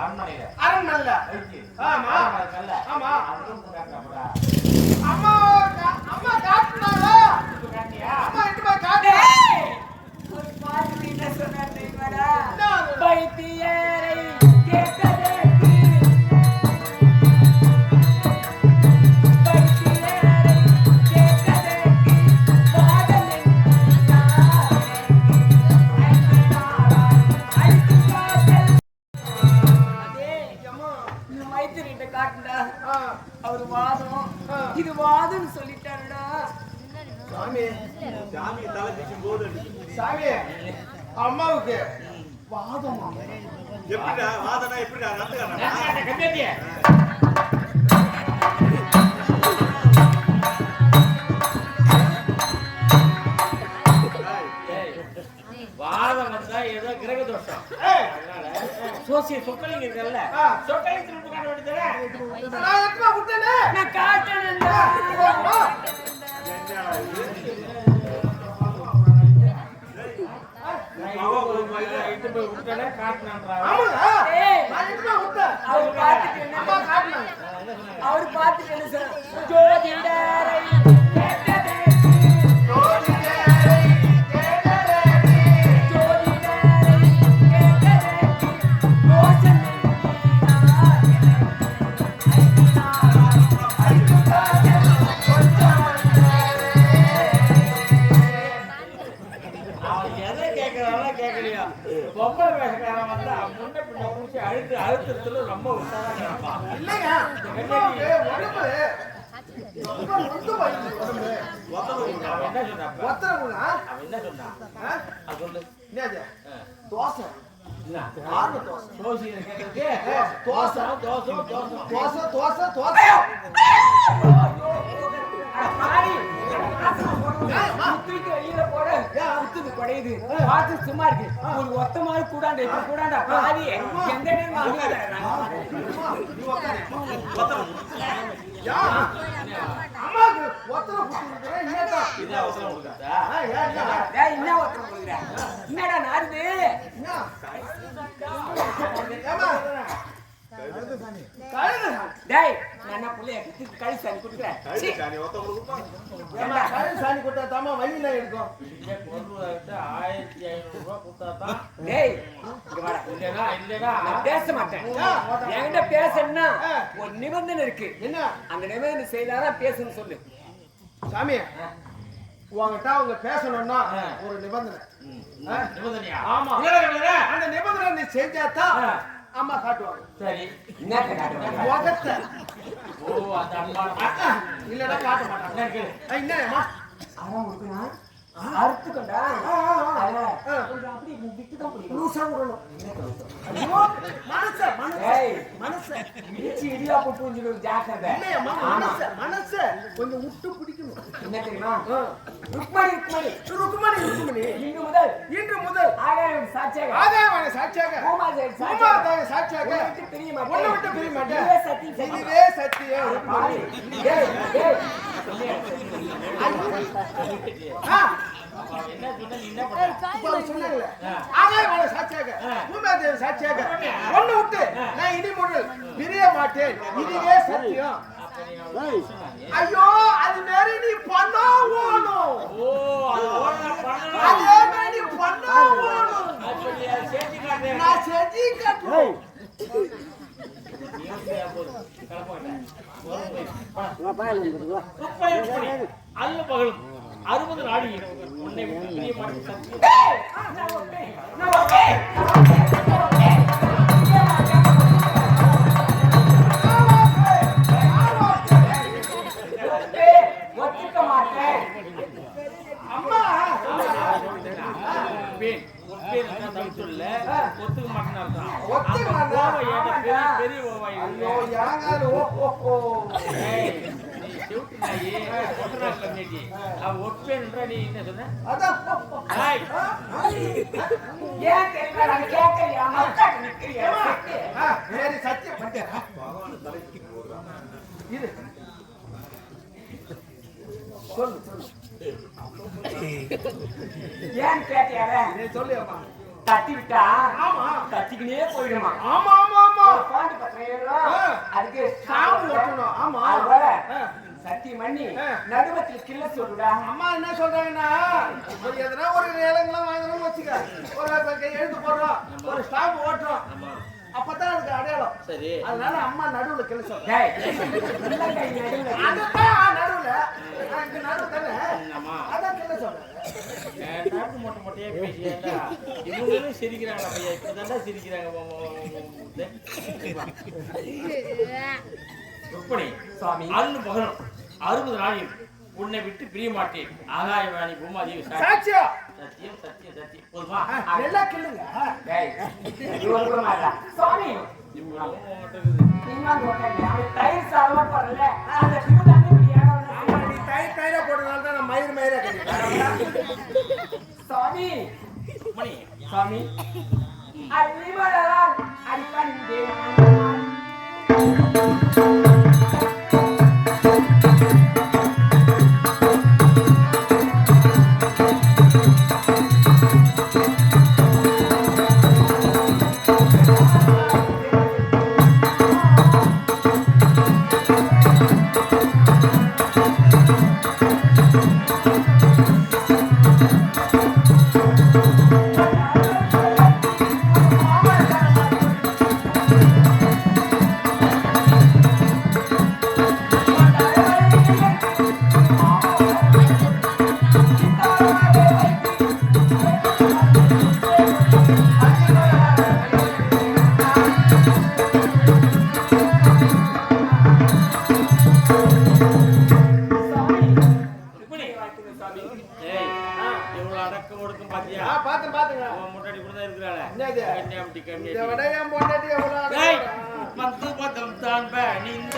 அரண்மனையில அரண்மனையில. இருக்கு. ஆமா. இருக்குல்ல? ஆமா. அதுவும் காட்டுறாப்புடா. அம்மா அம்மா காட்டுனாளா? இப்ப காட்டியா? அம்மா இட்டு போய் காட்டு. ஒரு பாட்டு என்ன சொன்னா தெரியுமாடா? என்ன அது? பைத்தியரை கேட்கதற்கு அவர் வாதம் இது வாதம்னு சொல்லிட்டாருடா. சாமி சாமி தலை பிச்சும் போது சாமி அம்மாவுக்கு வாதமா? எப்படிடா வாதனா எப்படிடா நடந்துக்காரா கம்மியாட்டிய வாதம் வந்தா ஏதோ கிரக தோஷம். அதனால சோசிய சொக்கலிங்க இருக்கல்ல, சொக்கலிங்க திரும்ப காட்ட வேண்டியது. நான் எட்டுமா விட்டேனே. நான் காட்டணும்டா. அவர் பார்த்துட்டு என்ன சார் ஜோதிடரை கேட்டதே பொம்பளை வேஷக்காரன் வந்து முன்ன பின்ன பூச்சி அழுத்தத்துல ரொம்ப உஷாரா கிடப்பான். இல்லைங்க அம்மாவுக்கு உடம்பு ரொம்ப நொந்து போயிடுச்சு. உடம்பு அவன் என்ன சொன்னாப்ப? ஒத்தரவுனா அவன் என்ன சொன்னான்? அது சொல்லு. என்னது தோசை என்ன? ஆறு தோசை சோசியரை கேட்கறதுக்கு தோசை தோசை தோசை தோசை தோசை தோசை. வெளியில போட குத்துது குடையுது பார்த்து சும்மா இருக்கு. ஒரு ஒத்த மாதிரி கூடாண்டா இப்ப கூடாண்டா பாதி எந்த நேரம் அம்மாவுக்கு ஒத்தரை புட்டு என்னடா இது அவசரம் கொடுக்காதா? என்ன ஒருத்தர் கொடுக்குற என்னடா நாருது டேய் நான் என்ன புள்ளைய கழி சாணி கொடுக்குறேன். சாணி கொடுத்தா தாமா வழியில இருக்கும். இங்க கொண்டு வரது 1500 ரூபாய் கொடுத்தாதான். டேய் இங்க வாடா. இல்லைனா இல்லைனா நான் பேச மாட்டேன். என்கிட்ட பேசணும்னா ஒரு நிபந்தனை இருக்கு. என்ன அந்த நிபந்தனை செய்தாதான் பேசணும்னு சொல்லு. சாமி உங்ககிட்ட அவங்க பேசணும்னா ஒரு நிபந்தனை. நிபந்தனையா? ஆமா. அந்த நிபந்தனை நீ செஞ்சாதான் அம்மா காட்டுவாங்க. சரி. என்ன காட்டுவாங்க? முகத்தை ஓ அந்த அம்மா இல்லடா காட்ட மாட்டாங்க. என்னம்மா அதான் கொடுக்கணும். அறுத்துக்கண்டா அப்படி விட்டுதான் பிடிக்கும். லூசா விடணும். மனச மனச இடியாப்பு பூஞ்சிடும் ஜாக்கிரதை. மனச கொஞ்சம் விட்டு பிடிக்கணும். என்ன தெரியுமா? ருக்மணி ருக்மணி ருக்குமணி ருக்குமணி இன்று முதல் ஆகாயம் சாட்சியாக ஆகாயவாணி சாட்சியாக பூமாதேவி பூமாதேவி சாட்சியாக உன்னை விட்டு பிரிய மாட்டேன். உன்னை விட்டு பிரிய மாட்டேன். இதுவே சத்தியம். இதுவே சத்தியம். பாரு. டேய் டேய் என்ன சொன்ன நீ என்ன பண்ண? இப்ப சொன்னாங்களே ஆகாயவாணி சாட்சியாக பூமாதேவி சாட்சியாக உன்னை விட்டு நான் இனி முதல் பிரிய மாட்டேன். இதுவே சத்தியம். ஐயோ அது மாதிரி நீ பண்ணா ஓணும். ஓ அது ஓடனா பண்ணணும். அதே மாதிரி நீ பண்ணா ஓணும். அப்படி செஞ்சு காட்டு. நான் செஞ்சு காட்டுறேன். அல்ல பகலும் 60 நாடியும் உன்னை விட்டு பிரிய மாட்டேன் சத்தியம். ஒத்துக்க மாட்டேன். அம்மா ஒத்துக்க மாட்டேன்னு ஒத்துக்க மாட்டேன். பெரிய ஓவாய் ஐயோ யாங்கால ஓ ஒப்பேன்ற நீ என்ன சொன்ன? அதான் ஏன் தெரியல நான் கேட்கலையா? மக்கள் நிக்கிறியா? சரி சத்தியம் பண்ணிட்டேன். இது சொல்லு சொல்லு ஏன் கேட்டியார நீ சொல்லு அம்மா. தட்டி விட்டா ஆமா. தட்டிக்கினே போயிடுமா ஆமா ஆமா ஆமா. ஒரு பாண்டி பத்திரம் ஏறும். அதுக்கு ஸ்டாம்பு ஒட்டணும். ஆமா. அதுபோல ஆ. சத்தியம் பண்ணி ஆ. நடுவத்தில் கிள்ள சொல்லுடா. அம்மா என்ன சொல்றாங்கன்னா ஒரு எதனா ஒரு நிலங்கெல்லாம் வாங்கணும்னு வச்சுக்க, ஒரு எழுத்து போடுறோம், ஒரு ஸ்டாம்பு ஓட்டுறோம், அப்பதான் அதுக்கு அடையாளம். சரி. அதனால அம்மா நடுவுல கிளை சொல்றேன். டேய், இல்லைங்க, இங்க நடுவுல கிள்ள. அதுதான் நடுவுல. இந்த நடுவு தானே. ஆமா. அதான் கிளை சொல்றேன். நாட்டு மொட்டை மொட்டையா பேசியாண்டா இவங்களும் சிரிக்கிறாங்க பையா இப்பதாண்டா சிரிக்கிறாங்க ருக்மணி சுவாமி. அருள் பகலும் 60 நாளில் உன்னை விட்டு பிரிய மாட்டேன் ஆகாயவாணி பூமாதேவி சாட்சியா சத்தியம் சத்தியம் சத்தியம் போதுமா நல்லா கிள்ளுங்க. டேய், இவன் கூட மாட்டா. சுவாமி, நீங்க உட்காருங்க. அவன் தயிர் சாதம் போடல. அந்த கிள்ள தண்ணி குடியாம ஆமா, நீ தயிரா போடுறதுனால தான் நான் மயிரா கட்டிட்டேன். சுவாமி, மணி சுவாமி, அடிமலரால் அடிக்கண்டே ருக்மணி ஏய் இவ்வளவு அடக்கம் ஒடுக்கம் பாத்தியா பாத்துங்க. உன் முன்னாடி கூட தான் இருக்கிறாளே என்னது? கன்னியாகுமரி இதை கன்னியாகுமரி விட என் பொண்டாட்டி எவ்வளவு டேய் அழகா. மத்து பதம் தான் பணிந்த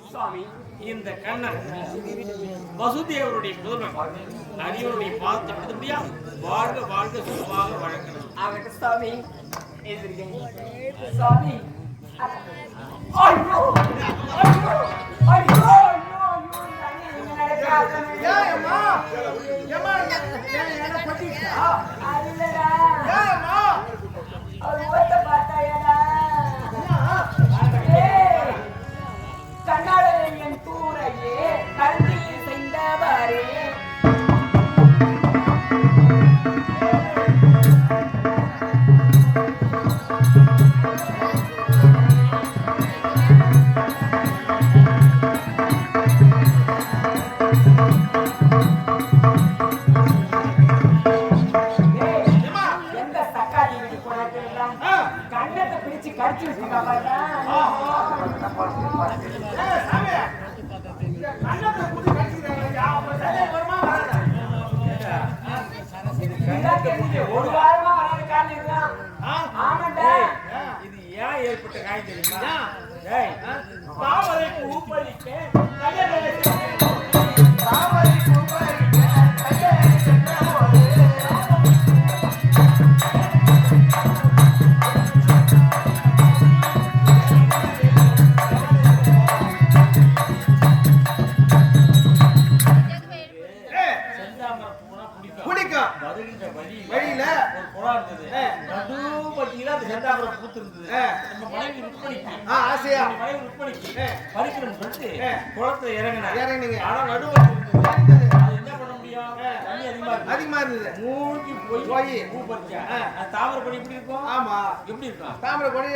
சுவாமி, இந்த கண்ணன் வசுதேவருடைய புதல்வன் அரியவருடைய பாதத்தை விடுதபடியா வாழ்க வாழ்க சுகமாக வழங்கணும் அவனுக்கு சுவாமி எதிர்க்கீங்க. சுவாமி, ஐயோ, ஐயோ, ஐயோ, ஐயோ, ஐயோ, தண்ணி இங்க நடக்காது. ஏன் அம்மா? ஏம்மா, என்ன பண்ணிட்டா? அது இல்லடா. ஏன் அம்மா? அவர் முகத்தை பார்த்தாயடா. ஏய், கண்ணாளரை என் கூரையே கல்வியில் செய்தவாறே. ஏய், எந்த சக்காத்தி வீட்டு போனாங்க கண்ணத்தை பிடிச்சு கடிச்சு வச்சுக்காமடா. ஏய், சாமி. இந்த கண்ணத்தை புடி கட்டிக்கிறாங்க. அப்ப சரியா வருமா வராதா? இதான் தெரியுது. ஒரு வாரமா வராத காரணம் இதுதான். ஆமாண்டா. இது ஏன் ஏற்பட்ட காய் தெரியுமா டேய் தாமரை பூ பறிக்க கல்யாணம் தாமரை பூப்பறிக்க கையை சென்ற போது. ஏய், செந்தாமரை பூனா பிடிக்கும் பிடிக்கும். வருகின்ற வழியில வழியில ஒரு குளம் இருந்தது நடு பட்டியல அந்த செந்தாமரை பூத்து இருந்தது நம்ம மனைவி ருக்மணிக்கு ஆசையா நம்ம மனைவி ருக்மணிக்கு பறிக்கணும்னு சொல்லிட்டு குளத்துல இறங்குனீங்க. இறங்கினா ஆனா நடுவில் இருந்தது அது என்ன பண்ண முடியும் தண்ணி அதிகமா இருக்கு அதிகமா இருந்தது. மூழ்கி போய் பூ பறிச்சா அந்த தாமரை கொடி எப்படி இருக்கும் ஆமா, எப்படி இருக்கும் தாமரை கொடி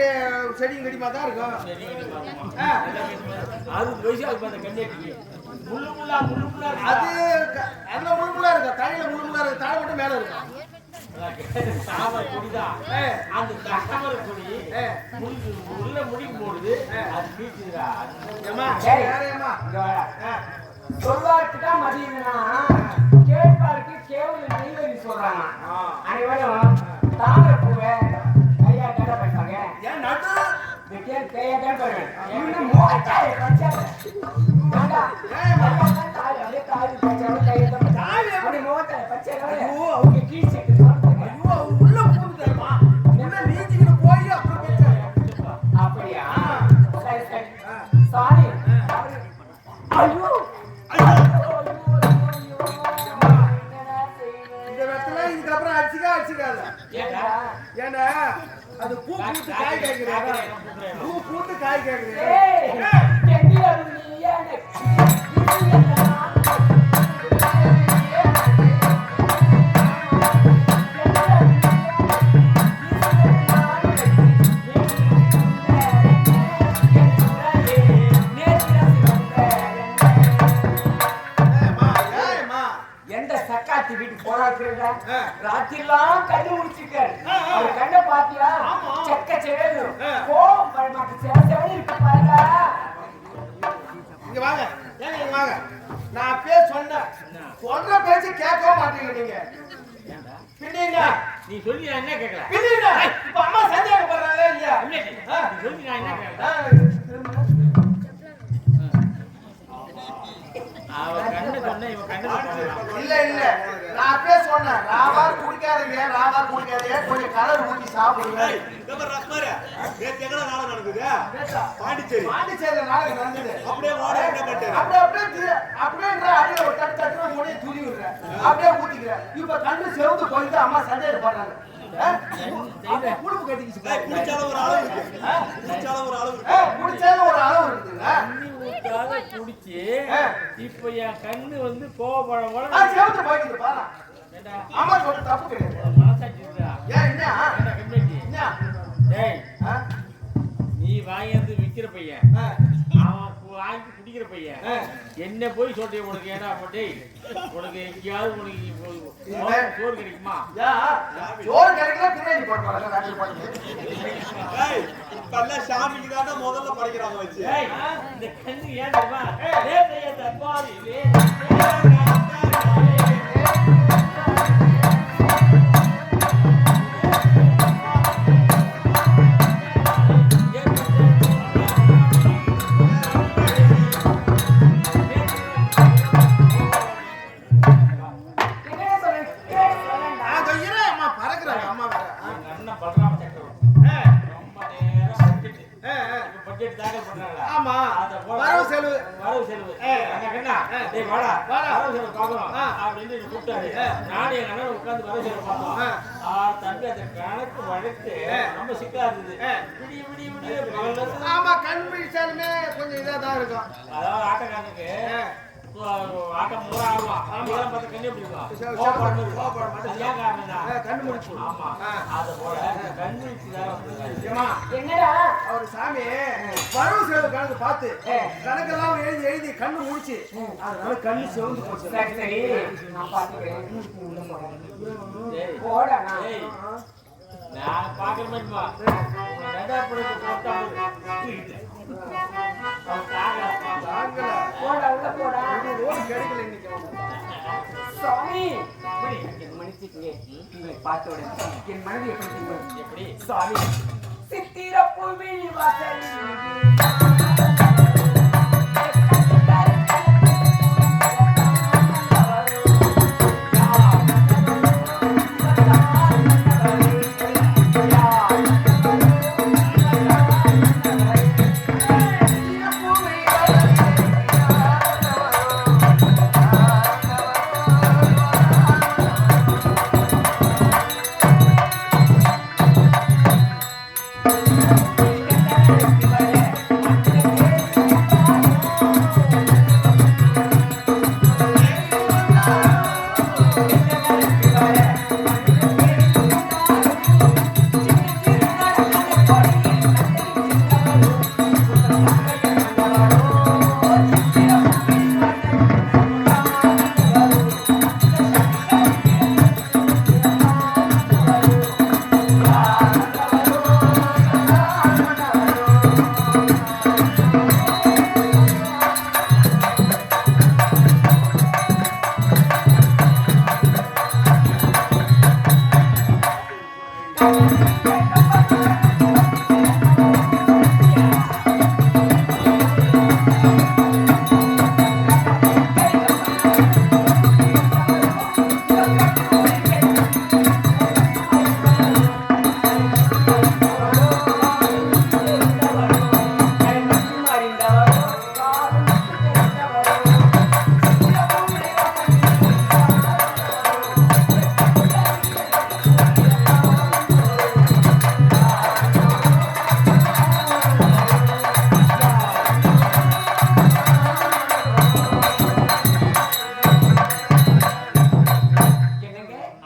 செடியும் கடிமா தான் இருக்கும். சரி, நல்லா பேசுமா. 60 வயசு ஆகுது அந்த கன்னியாகுமரி முள்ளு முள்ளா அது அதுல முழுமுள்ளா இருக்கும், தழையில முழுமுள்ளா இருக்கும், தலை மட்டும் மேல இருக்கும். தாமரை கொடிதான் அந்த தாமரை கொடி உள்ள முடிக்கும் பொழுது அது பீச்சுதா ஏம்மா, ஏய். வேற ஏம்மா? இங்க வாடா. சொல்வார்க்குதா மதியம்னா கேட்பாருக்கு கேவலம் நெய்வேலி சொல்றாங்க. அனைவரும் தாமரை பூவை ஐயா கடை பண்றாங்க. ஏன் நடு இந்த கேள் கையா தான் பண்ணுவேன். இன்னும் மோட்டாய் பச்சாங்க. வேண்டா. தாய் அப்படியே தாய் பச்சாங்க கையை தான். அப்படி மோட்டாய் பச்சாங்க. அவங்க கீழ் செட்டு சாப்பிட்டாங்க. ஐயோ உள்ள போட்டுமா உள்ள நீச்சிட்டு போய் அப்புறம் பேசாத. அப்படியா? சரி சரி. சாரி. ஐயோ இந்த வெத்தல இதுக்கப்புறம் அடிச்சுக்காத. ஏண்டா ஏண்டா அது பூ பூத்து காய் கேக்குறா. பூ பூத்து காய் கேக்குறா. ஏய் கெண்டியா நீ ஏன் எந்த சக்காத்தி வீட்டு போறாக்குறா ராத்திரிலாம் கண்ணு முடிச்சிருக்காரு. அவர் கண்ணை பாத்தியா செக்க செவேலு கோபம் பழமாக்கு செவனு இருக்கு பாருங்க. இங்க வாங்க. ஏங்க இங்க வாங்க. நான் அப்பவே சொன்னேன். சொல்ற பேச்சு கேட்க மாட்டீங்க நீங்க. பின்னீங்க. நீ சொல்லி நான் என்ன கேட்கல? பின்னீங்க. இப்ப அம்மா சந்தேகப்படுறாங்க இல்லையா? நீ சொல்லி நான் என்ன கேட்கல? அவ கண்ணு சொன்ன இவன் கண்ணு இல்ல இல்ல நான் அப்பவே சொன்னேன். ராவா குடிக்காதீங்க கொஞ்சம் கலர் ஊத்தி சாப்பிடுங்க. நேத்து நாளம் நடக்குது பாண்டிச்சேரி பாண்டிச்சேரியில நாளைக்கு நடந்தது. அப்படியே வாட என்ன பண்ணிட்டாரு அப்படியே அடியில ஒரு தட்டு மூடி துணி விடுறேன். அப்படியே ஊத்திக்கிறேன். இப்ப கண்ணு செவந்து போயிட்டு அம்மா சந்தேகப்படுறாங்க. குடுப்பு கட்டிக்கிச்சு. குடிச்சாலும் ஒரு அளவு இருக்கு குடிச்சாலும் ஒரு அளவு குடிச்சாலும் ஒரு அளவு இருக்குங்க. ஊத்தாத குடிச்சு இப்ப என் கண்ணு வந்து கோவப்படம் போல செவந்து போயிட்டு பாரு. அம்மா சொல்ற தப்பு கிடையாது. மனசாட்சி இருக்கா? ஏன் என்ன கம்மிட்டி என்ன டேய் நீ வாங்கி விக்கிற பையன் அவன் வாங்கி குடிக்கிற பையன் என்ன போய் சொல்றேன் உனக்கு. ஏன்னா டேய் உனக்கு எங்கேயாவது உனக்கு சோறு கிடைக்குமா? சோறு கிடைக்கல பிரியாணி போட்டு இப்பெல்லாம் சாமிக்கு தானே முதல்ல படைக்கிறாங்க வச்சு இந்த கண்ணு ஏன் தெரியுமா? தப்பாரி ஆமா வரவு செலவு அப்படின்னு கூப்பிட்டாரு. நானும் என் அண்ணன் உட்கார்ந்து வரவு செலவு பார்த்தோம். தம்பி அந்த கணக்கு வழக்கு ரொம்ப சிக்கலா இருந்தது. விடிய விடிய விடிய ஆமா கண் பிடிச்சாலுமே கொஞ்சம் இதா தான் இருக்கும். அதாவது ஆட்டக்காரனுக்கு ஆட்டம் மூணு ஆகும். இதெல்லாம் பார்த்து கண்ணு பிடிக்கும். கண்ணு முடிச்சு. ஆமா அது போல கண் முடிச்சு என்னடா அவரு சாமி வரவு செலவு கணக்கு பார்த்து கணக்கெல்லாம் எழுதி கண்ணு முடிச்சு அதனால கண்ணு சிவந்து போச்சு. சரி சரி நான் பாத்துக்கிறேன். போடா நான் பாக்குற மாதிரிமா போடா உள்ள போடா. ரோடு கிடைக்கல இன்னைக்கு. சாமி மன்னிச்சுக்கங்க. உங்களை பார்த்த உடனே என் மனது எப்படி சாமி சித்திர புல்வெளி வாசல்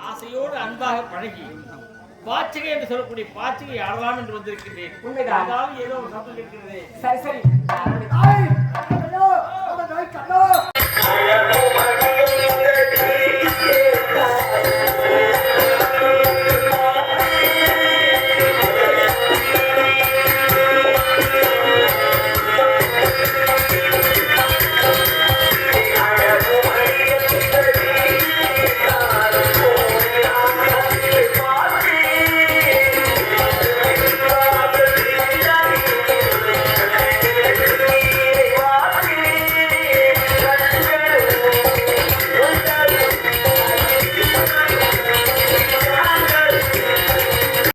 ஆசையோடு அன்பாக பழகி பாச்சிகை என்று சொல்லக்கூடிய பாச்சிகை ஆடலாம் என்று வந்திருக்கின்றேன். உண்மைதான். இருந்தாலும் ஏதோ ஒரு சத்தம் இருக்கிறது. சரி சரி